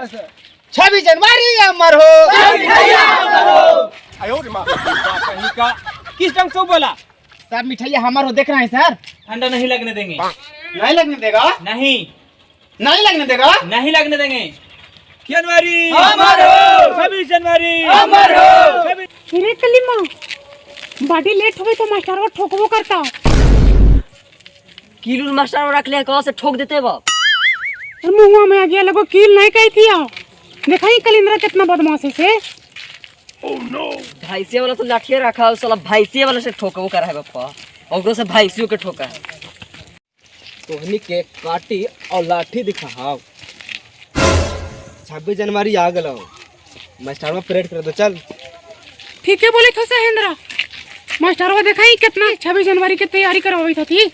26 जनवरी अमर हो। कहीं का किस ढंग से बोला? सर मिठाई हमार हो, देख रहे हैं सर। ठंडा नहीं लगने देंगे। नहीं लगने देगा? नहीं नहीं लगने देगा? नहीं लगने देंगे। जनवरी अमर हो। 26 जनवरी अमर हो। अरे कलीमा बाडी लेट हो गई तो मास्टर वो ठोकबो करता। किलो मास्टर रख ले, कहाँ से ठोक देते बाप। और मुंह में आ गया लगो कील नहीं कही थी। देखा ही कलिंद्रा कितना बदमाश है से। भैंसिया वाला तो लाठिया रखा है, साला भैंसिया वाला से ठोकबो करा है बापा, और से भैंसियों के ठोका है। तोहनी के काटी और लाठी दिखाओ। 26 जनवरी आ गलो, मास्टर में परेड कर दो। चल ठीक है बोले तो सहेंद्रा, मास्टर वो देखा ही कितना 26 जनवरी की तैयारी करवाई थी।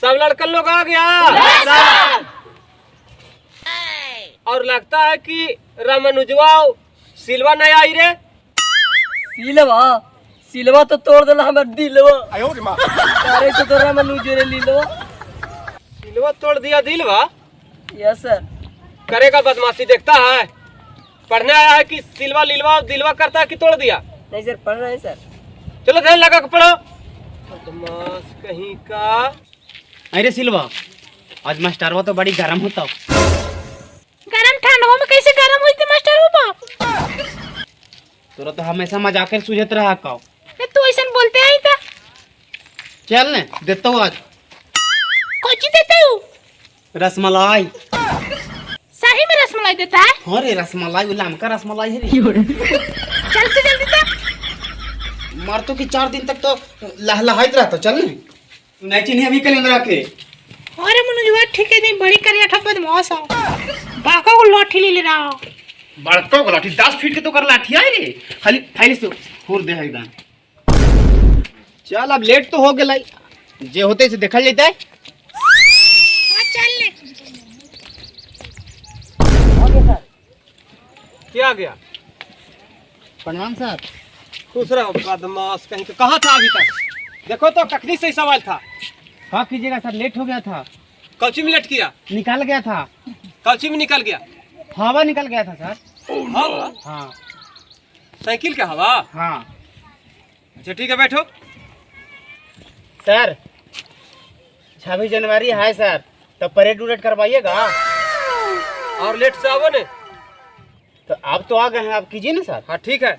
सब लड़कन लोग आ गया। और लगता है कि रामानुजवा सिल्वा नहीं आई रे। सिलवा सिलवा तो तोड़ देला हमर दिलवा। अरे तो रामानुज रे लीलवा। सिल्वा तोड़ दिया दिलवा। Yes sir. करेगा बदमाशी, देखता है। पढ़ने आया है कि सिल्वा लीलवा दिलवा करता है कि तोड़ दिया। नहीं सर, पढ़ रहे हैं सर। चलो ध्यान लगा के पढ़ो। बदमाश कहीं का। अरे सिल्वा, आज मास्टरवा तो बड़ी गरम होता। गरम ठंडों में कैसे गरम हुई थी मास्टर वो बाप। तोरा तो हमेशा मजाक कर सुझत रहा का। तू ऐसा बोलते आई था। चल ने देता हूँ आज। कोची देते हो? रसमलाई। सही में रसमलाई देता है? हाँ रे रसमलाई, उलाम का रसमलाई है रे। चल से जल्दी से। मार तो कि 4 दिन तक तो लहलहाइत रहता। चल ने नहीं चिन्ह अभी कलिंद्रा के। अरे मनुज ठीक है, नहीं बड़ी करिया ठप बदमाश हो। बाका को लाठी ले रहा। बड़का को लाठी 10 फीट के तो कर लाठी है रे। खाली थैली से फोड़ दे एकदम। चल अब लेट तो हो गेलै, जे होते से देखल जैते। हां चल ले। क्या गया? प्रणाम सर। दूसरा बदमाश कहीं का। कहाँ था अभी तक? देखो तो कखनी से सवाल था। हाँ कीजिएगा सर, लेट हो गया था। कौची में लेट किया? निकल गया था। कौची में निकल गया? हवा निकल गया था सर। हवा? हाँ साइकिल का हवा? हाँ अच्छा ठीक है, बैठो। सर 26 जनवरी है सर, तो परेड उरेड करवाइएगा। और लेट से आओ ने। तो आप तो आ गए हैं, आप कीजिए ना सर। हाँ ठीक है।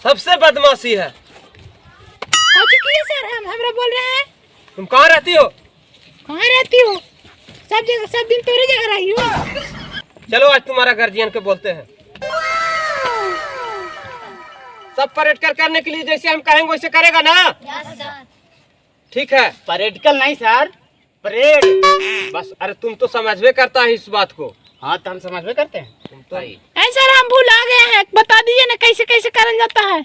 सबसे बदमाशी है। कोची किए सर? हम हमरा बोल रहे हैं। तुम कहाँ रहती हो? कहाँ रहती हो? सब जगह सब दिन तोरी जगह रही हो। चलो आज तुम्हारा गार्जियन के बोलते हैं। सब परेड करने के लिए जैसे हम कहेंगे वैसे करेगा ना? ठीक है। परेडकल नहीं सर, परेड। बस अरे तुम तो समझ में करता है इस बात को। हाँ तो हम समझ में करते हैं। तुम तो सर हम भूल आ गए हैं, बता दीजिए ना कैसे कैसे करन जाता है।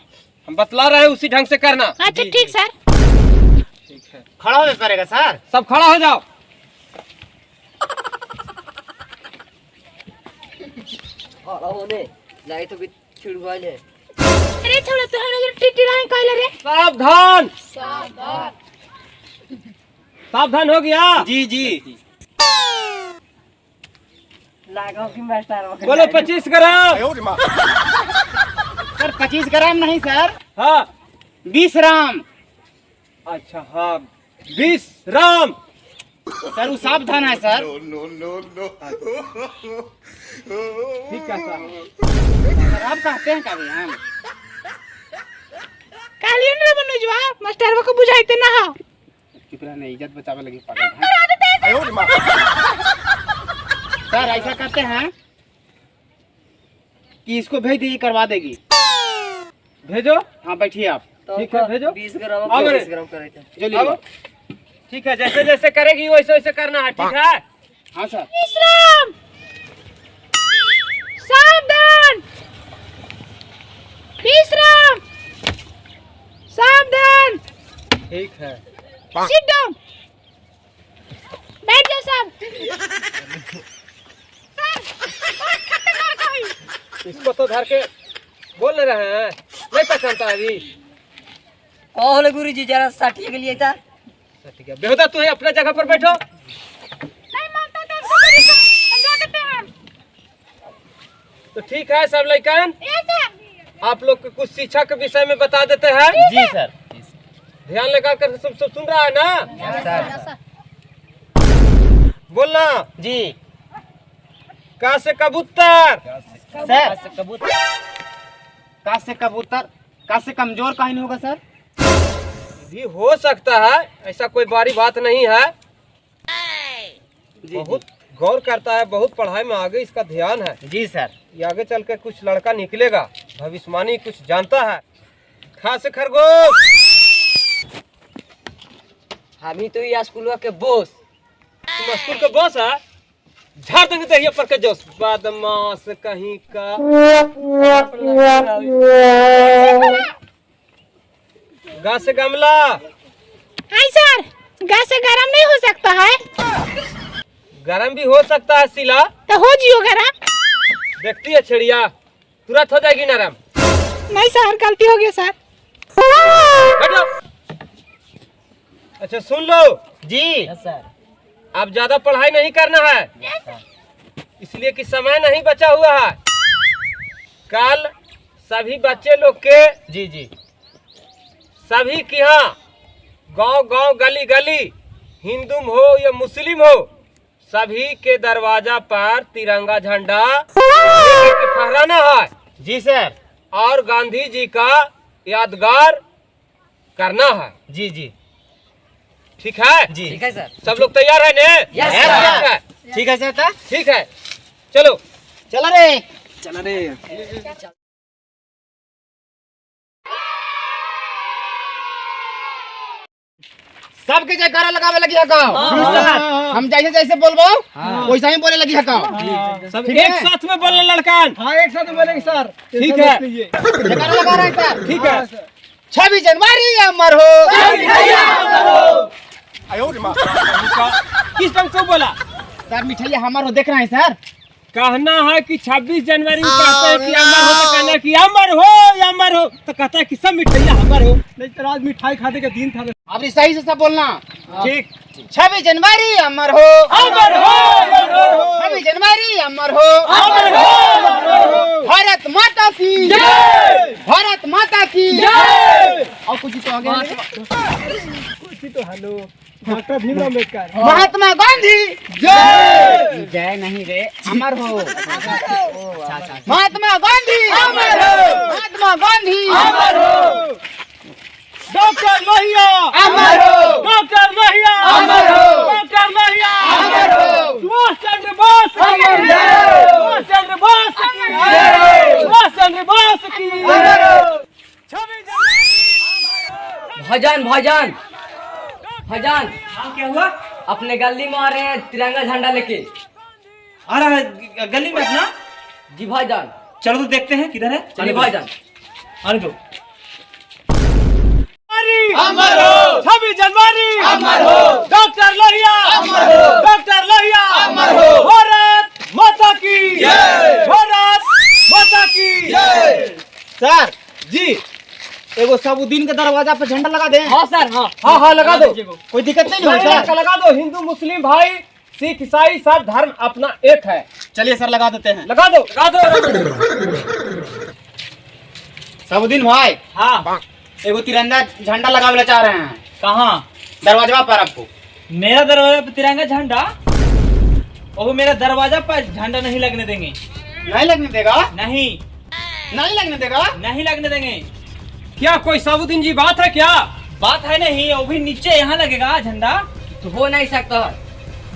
हम बतला रहे हैं, उसी ढंग से करना। अच्छा ठीक सर। ठीक है। खड़ा होना पड़ेगा सर। सब खड़ा हो जाओ। खड़ा होने लाए तो भी छिड़वाई ले। अरे छोड़ो तो हम लोग टिटी रहे कहले रे। सावधान। सावधान हो गया? जी जी। लागा कि मास्टर बोलो 25 ग्राम। सर 25 ग्राम नहीं सर, हाँ 20 राम। अच्छा हाँ 20 राम। सर वो सावधान है सर। ठीक है सर। सर आप कहते हैं कभी हम कालियन रे मनुजवा मास्टर को बुझाइते ना हो। चुप रहने, इज्जत बचावे लगी पागल। सर ऐसा करते हैं कि इसको भेज दीजिए, करवा देगी। भेजो। हाँ बैठिए आप। ठीक है भेजो। 20 ग्राम आओ 20 ग्राम करे थे। चलिए। आओ। ठीक है, जैसे जैसे करेगी वैसे वैसे करना है। ठीक है। हाँ सर। विश्राम। सावधान। विश्राम। सावधान। ठीक है। Sit down. बैठ जाओ सर। इसको तो धर के बोल नहीं रहे हैं, नहीं पहचानता है अभी। कौन गुरुजी जरा साटिए के लिए था। ठीक है बेहुदा, तू ही अपने जगह पर बैठो। नहीं मानता तो इसको समझा देते हैं। तो ठीक है सब लड़कन, ये सर। आप लोग को कुछ शिक्षा के विषय में बता देते हैं। जी सर। ध्यान लगा कर सब सुन रहा है ना? बोलना जी का से कबूतर, सर। का से कबूतर, का से कमजोर काहे नहीं होगा सर? भी हो सकता है, ऐसा कोई बड़ी बात नहीं है। बहुत गौर करता है, बहुत पढ़ाई में आगे इसका ध्यान है। जी सर। ये आगे चल के कुछ लड़का निकलेगा, भविष्यवाणी कुछ जानता है। खास खरगोश, हम ही तो ये स्कूल के बोस। तुम स्कूल के बॉस है? झाड़ देंगे दहिया पर के जोश, बदमाश कहीं का। गा से गमला, हाय सर, गैस से गरम नहीं हो सकता है। गरम भी हो सकता है सिला। तो हो जियो गरम। देखती है चिड़िया, तुरंत हो जाएगी नरम। नहीं सर, गलती हो गई सर। बैठ जाओ। अच्छा सुन लो जी सर। अब ज्यादा पढ़ाई नहीं करना है, इसलिए कि समय नहीं बचा हुआ है। कल सभी बच्चे लोग के, जी जी सभी के यहाँ गांव गांव गली गली, हिंदू हो या मुस्लिम हो, सभी के दरवाजा पर तिरंगा झंडा लेकर के फहराना है। जी सर। और गांधी जी का यादगार करना है। जी जी ठीक है जी। ठीक है सर। सब लोग तैयार है ने? Yes, sir. ठीक है, ठीक है सर। ठीक है, चलो। चला रे। चला रे। सबके जयकारा लगावे लगी हकाओ। हम जैसे जैसे बोलबो वैसा ही बोले लगी हकाओ। सब ठीक एक है? साथ में बोलने लड़कन। हाँ एक साथ बोलेंगे सर। ठीक है, जयकारा लगा रहे हैं सर। ठीक है। 26 जनवरी अमर हो। किस ढंग से बोला? सर मिठाइया हमार हो, देख रहे हैं सर। कहना है कि 26 जनवरी को कहते हैं कि अमर हो, तो कहना है कि अमर हो, अमर हो, तो कहता है कि सब मिठाइयाँ अमर हो। नहीं तो आज मिठाई खाने का दिन था। अब सही से सब बोलना। ठीक। 26 जनवरी अमर हो। अमर हो, अमर हो, 26 जनवरी अमर हो। अमर हो, अमर हो। भारत माता की जय। भारत माता की जय। और कुछ तो आगे है? कुछ तो हेलो डॉक्टर भीमराव अम्बेडकर। महात्मा गांधी जय। जय नहीं रे, अमर हो। महात्मा गांधी अमर हो। महात्मा गांधी अमर हो। डॉक्टर लोहिया अमर हो। डॉक्टर लोहिया अमर हो। डॉक्टर लोहिया अमर हो। सुभाष चंद्र बोस अमर की हो। सुभाष चंद्र बोस की जय। सुभाष चंद्र बोस की अमर हो। 26 जनवरी। भजन भजन भजन। क्या हुआ? अपने गली में आ रहे हैं तिरंगा झंडा लेके। आ रहा है गली में अपना। जी भाईजान। चलो तो देखते हैं किधर है। चलिए भाईजान। आने दो। अमर हो। 26 जनवरी अमर हो। डॉक्टर लोहिया अमर हो। डॉक्टर लोहिया अमर हो। भारत माता की जय। भारत माता की जय। सर जी एगो सबुद्दीन के दरवाजा पे झंडा लगा दे। हाँ सर हाँ। हाँ हाँ लगा दो। कोई दिक्कत नहीं है लगा सर। लगा दो। हिंदू मुस्लिम भाई सिख ईसाई सब धर्म अपना एक है। चलिए सर लगा देते हैं। लगा दो लगा दो। सबुद्दीन भाई हाँ एगो तिरंगा झंडा लगावे चाह रहे हैं कहाँ? दरवाजा पर आपको। मेरा दरवाजा पे तिरंगा झंडा। वो मेरा दरवाजा पर झंडा नहीं लगने देंगे। नहीं लगने देगा? नहीं नहीं लगने देगा? नहीं लगने देंगे। क्या कोई सबुद्दीन जी बात है क्या? बात है नहीं, वो भी नीचे यहाँ लगेगा झंडा। तो हो नहीं सकता है।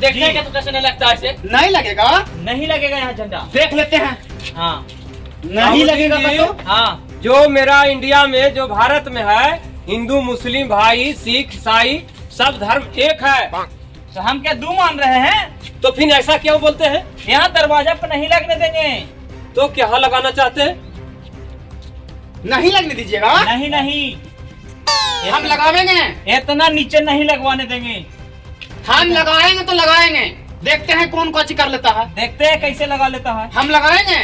देखते हैं क्या तो कैसे नहीं लगता है इसे। नहीं लगेगा? नहीं लगेगा यहाँ झंडा। देख लेते हैं। हाँ नहीं लगेगा जी। तो? हाँ। जो मेरा इंडिया में जो भारत में है हिंदू मुस्लिम भाई सिख ईसाई सब धर्म एक है। तो हम क्या दो मान रहे हैं? तो फिर ऐसा क्यों बोलते हैं? यहाँ दरवाजा पर नहीं लगने देंगे। तो क्या लगाना चाहते हैं? नहीं लगने दीजिएगा? नहीं नहीं, हम लगावेंगे। इतना नीचे नहीं लगवाने देंगे। हम लगाएंगे तो लगाएंगे। देखते हैं कौन कौन कर लेता है। देखते हैं कैसे लगा लेता है। हम लगाएंगे।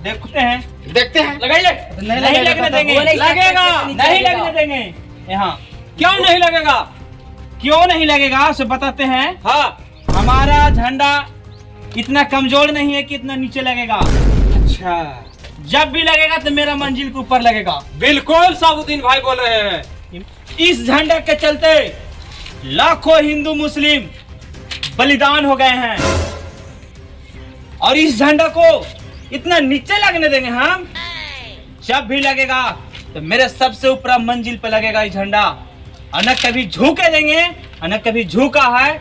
देखते हैं। देखते हैं। लगाइए। नहीं लगने देंगे। लगेगा। नहीं लगने देंगे। यहाँ क्यों नहीं लगेगा? क्यों नहीं लगेगा उसे बताते हैं। हाँ हमारा झंडा इतना कमजोर नहीं है कि इतना नीचे लगेगा। अच्छा, जब भी लगेगा तो मेरा मंजिल के ऊपर लगेगा। बिल्कुल साबुद्दीन भाई बोल रहे हैं। इस झंडे के चलते लाखों हिंदू मुस्लिम बलिदान हो गए हैं और इस झंडा को इतना नीचे लगने देंगे हम। जब भी लगेगा तो मेरे सबसे ऊपर मंजिल पे लगेगा ये झंडा और न कभी झुके देंगे और न कभी झुका है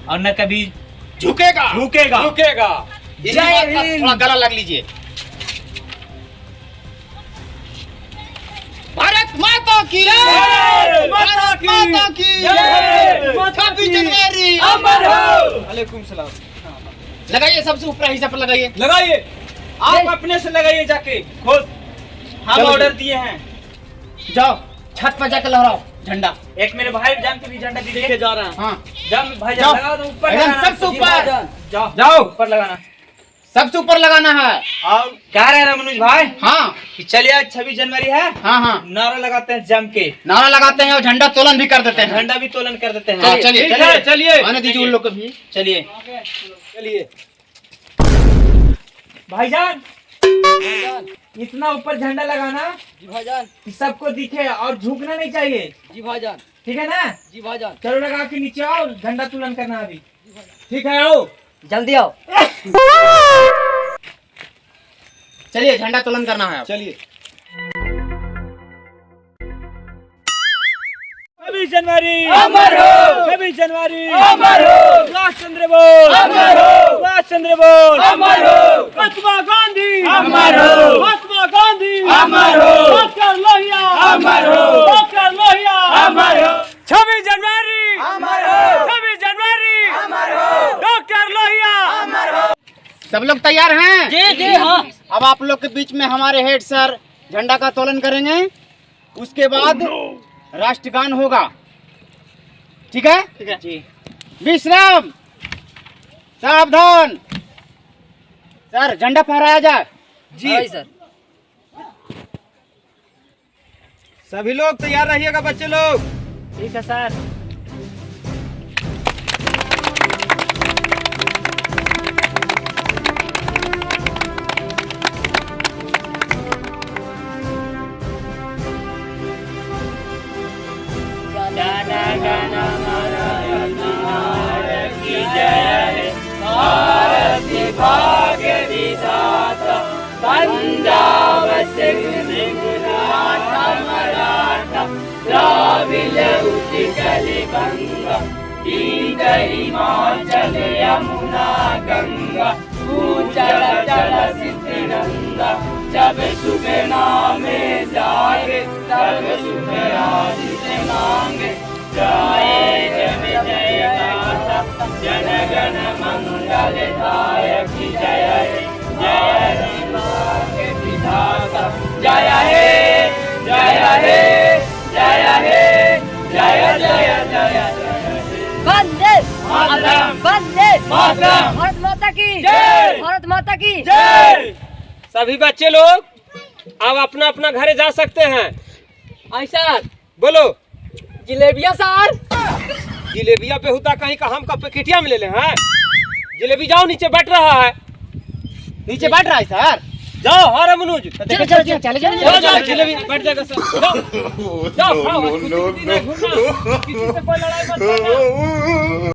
और न कभी झुकेगा झुकेगा। रुकेगा। इसी बात का थोड़ा गला लग लीजिए। भारत माता की जय, भारत माता की जय, 26 जनवरी अमर हो। वालेकुम सलाम। लगाइए, सबसे ऊपर हिस्सा पर लगाइए। लगाइए। आप अपने से लगाइए जाके खुद। हम चलो ऑर्डर जी। दिए हैं। जाओ छत पर जाकर लहराओ झंडा। एक मेरे भाई जान के भी झंडा दीजिए। जा रहा है। हाँ जब भाई जाओ। लगा तो ऊपर एकदम लगाना। सबसे ऊपर। जाओ जाओ। ऊपर लगाना। सबसे ऊपर लगाना है। और कह रहे हैं मनोज भाई हाँ कि चलिए आज 26 जनवरी है, हाँ हाँ, नारा लगाते हैं जम के। नारा लगाते हैं और झंडा तोलन भी कर देते हैं। झंडा भी तोलन कर देते हैं। हाँ, चलिए ठीक है, चलिए। आने दीजिए उन लोग को भी। चलिए चलिए। भाईजान इतना ऊपर झंडा लगाना जी भाईजान। कि सबको दिखे और झुकना नहीं चाहिए। जी भाईजान। ठीक है ना? जी भाईजान। चलो लगा के नीचे आओ, झंडा तुलन करना अभी। ठीक है, आओ। जल्दी आओ। चलिए झंडा तोलन करना है। चलिए। 26 जनवरी अमर हो। 26 जनवरी अमर हो। सुभाष चंद्र बोस अमर हो। सुभाष चंद्र बोस अमर हो। महात्मा गांधी अमर हो। महात्मा गांधी अमर हो। डॉक्टर लोहिया अमर हो। डॉक्टर लोहिया अमर हो। 26 जनवरी अमर हो। 26 जनवरी अमर हो। डॉक्टर लोहिया अमर हो। सब लोग तैयार हैं? जी जी हाँ। अब आप लोग के बीच में हमारे हेड सर झंडा का तोलन करेंगे। उसके बाद राष्ट्रगान होगा। ठीक है? ठीक है जी। विश्राम, सावधान। सर झंडा फहराया जाए। जी सर। सभी लोग तैयार रहिएगा बच्चे लोग। ठीक है सर। वंदे वंदे मातरम। भारत माता की जय। भारत माता की जय। सभी बच्चे लोग अब अपना अपना घरे जा सकते हैं। आई सर। बोलो। जिलेबिया सर। जिलेबिया बेहुदा कहीं का हम का पैकेटिया में ले ले हैं। जिलेबी जाओ, नीचे बैठ रहा है। नीचे बैठ रहा है सर। जाओ। हाँ मनोज, चलो चलो चलो चलो जाओ जाओ, जिलेबी बैठ जाएगा सर। जाओ जाओ। किसी से कोई लड़ाई मत करना।